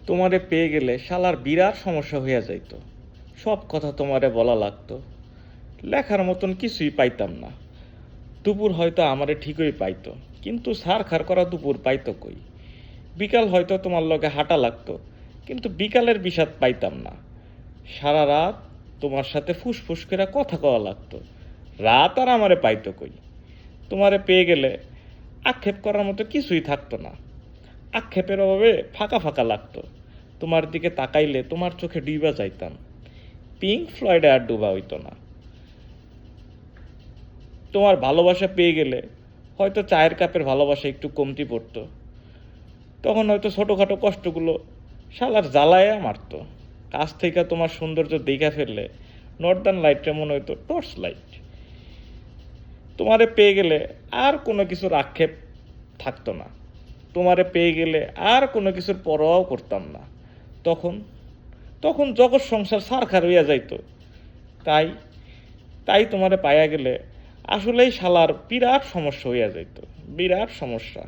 তোমারে পেয়ে গেলে শালার বিরাট সমস্যা হইয়া যাইত। সব কথা তোমারে বলা লাগতো। লেখার মতন কিছুই পাইতাম না। দুপুর হয়তো আমারে ঠিকই পাইতো, কিন্তু সারখার করা দুপুর পাইতো কই। বিকাল হয়তো তোমার লগে হাঁটা লাগতো, কিন্তু বিকালের বিষাদ পাইতাম না। সারা রাত তোমার সাথে ফুসফুস করে কথা কওয়া লাগতো, রাত আর আমারে পাইতো কই। তোমারে পেয়ে গেলে আক্ষেপ করার মতো কিছুই থাকতো না। আক্ষেপের অভাবে ফাঁকা ফাঁকা লাগতো। তোমার দিকে তাকাইলে তোমার চোখে ডুবা যাইতাম। পিঙ্ক ফ্লয়েডে আর ডুবা হইতো না। তোমার ভালোবাসা পেয়ে গেলে হয়তো চায়ের কাপের ভালোবাসা একটু কমতি পড়তো। তখন হয়তো ছোটোখাটো কষ্টগুলো শালার জ্বালায়া মারতো। কাছ থেকে তোমার সৌন্দর্য দেখা ফেললে নর্দার্ন লাইটটা মনে হইতো টর্চ লাইট। তোমারে পেয়ে গেলে আর কোনো কিছুর আক্ষেপ থাকতো না। তোমারে পেয়ে গেলে আর কোনো কিছুর পরোয়াও করতাম না। তখন তখন জগৎ সংসার সারখার হইয়া যাইতো। তাই তাই তোমারে পাইয়া গেলে আসলেই শালার বিরাট সমস্যা হইয়া যাইতো, বিরাট সমস্যা।